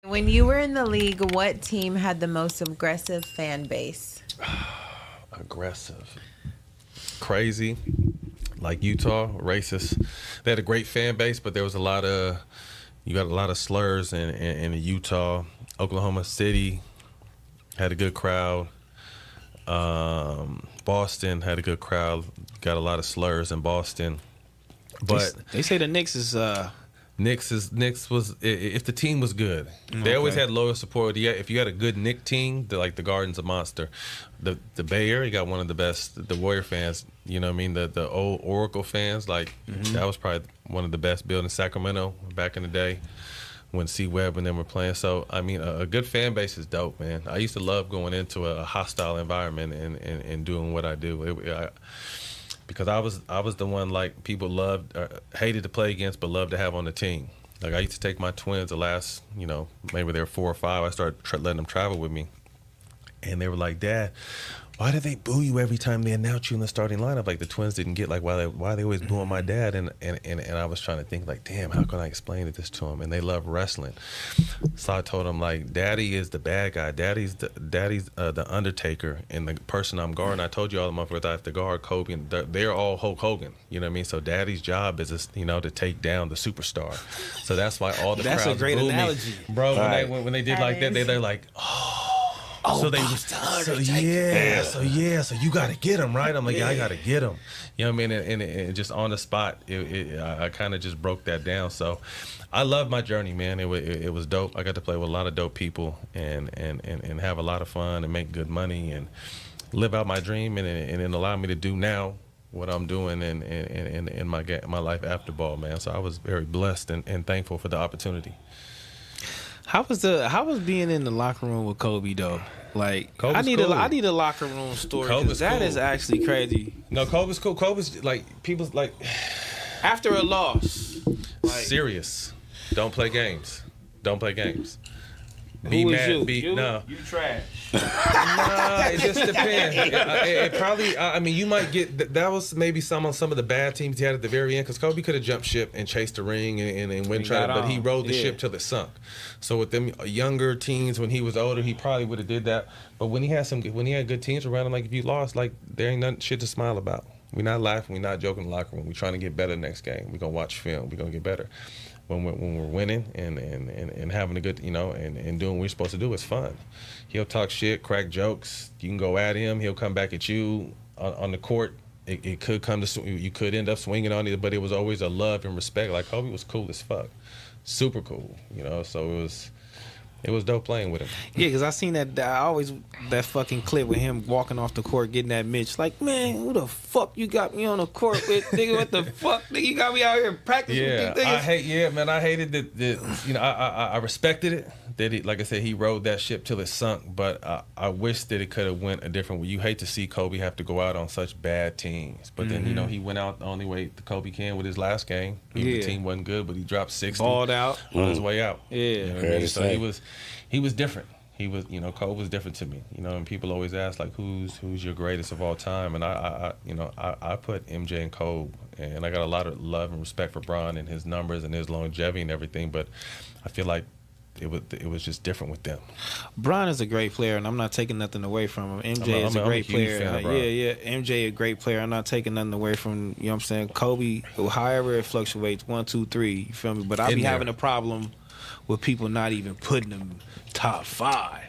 When you were in the league, what team had the most aggressive fan base? Aggressive. Crazy. Like Utah, racist. They had a great fan base, but there was you got a lot of slurs in Utah. Oklahoma City had a good crowd. Boston had a good crowd. Got a lot of slurs in Boston. But they say the Knicks was if the team was good. They always had loyal support. If you had a good Knicks team, like the Garden's a monster. The Bay Area got one of the best. The Warrior fans, you know what I mean. The old Oracle fans, like that was probably one of the best buildings. Sacramento back in the day when C Webb and them were playing. So I mean, a good fan base is dope, man. I used to love going into a hostile environment and doing what I do. Because I was the one like people loved, hated to play against, but loved to have on the team. Like I used to take my twins the last, maybe they were 4 or 5. I started letting them travel with me, and they were like, "Dad, why do they boo you every time they announce you in the starting lineup?" Like the twins didn't get like why they always booing my dad, and I was trying to think like, damn, how can I explain this to them? And they love wrestling, so I told them like, Daddy is the bad guy, Daddy's the Undertaker, and the person I'm guarding. I told you all the motherfuckers I have to guard Kobe, and they're all Hulk Hogan. You know what I mean? So Daddy's job is to take down the superstar. So that's why all the that's crowds a great boo analogy, me. Bro. Right. When they did like that, they're like, oh, so you got to get him, right? I'm like, yeah, I got to get him. You know what I mean? And just on the spot, I kind of just broke that down. So I love my journey, man. It was dope. I got to play with a lot of dope people and have a lot of fun and make good money and live out my dream and it allowed me to do now what I'm doing in my life after ball, man. So I was very blessed and thankful for the opportunity. How was being in the locker room with Kobe though? Like I need a locker room story. That is actually crazy. No, Kobe's cool. Kobe's like people's like after a loss. Like, serious. Don't play games. Don't play games. Be mad. You trash. Nah, it just depends. It probably. I mean, you might get that was maybe some on some of the bad teams he had at the very end because Kobe could have jumped ship and chased the ring and went try, but he rode the ship till it sunk. So with them younger teens, when he was older, he probably would have did that. But when he had good teams around him, like if you lost, like there ain't nothing shit to smile about. We're not laughing. We're not joking in the locker room. We're trying to get better next game. We're gonna watch film. We're gonna get better. When we're winning and having a good, and doing what we're supposed to do, it's fun. He'll talk shit, crack jokes. You can go at him. He'll come back at you on the court. It could come to, you could end up swinging on it, but it was always a love and respect. Like Kobe was cool as fuck, super cool, so it was dope playing with him. Yeah, because I seen that fucking clip with him walking off the court getting that Mitch. Like, man, who the fuck you got me on the court with, nigga? What the fuck, nigga? You got me out here practicing with these niggas. I hated that. I respected it. That he, like I said, he rode that ship till it sunk. But I wish that it could have went a different way. You hate to see Kobe have to go out on such bad teams. But then he went out the only way the Kobe can with his last game. The team wasn't good, but he dropped 60. Balled out on his way out. Yeah, you know what I mean? So he was different. He was, Kobe was different to me. And people always ask like, who's your greatest of all time? And I put MJ and Kobe, and I got a lot of love and respect for Bron and his numbers and his longevity and everything. But I feel like it was just different with them. Bron is a great player, and I'm not taking nothing away from him. MJ is a great player. MJ a great player. I'm not taking nothing away from, you know what I'm saying? Kobe, however it fluctuates, 1, 2, 3, you feel me? But I be having a problem with people not even putting him top 5.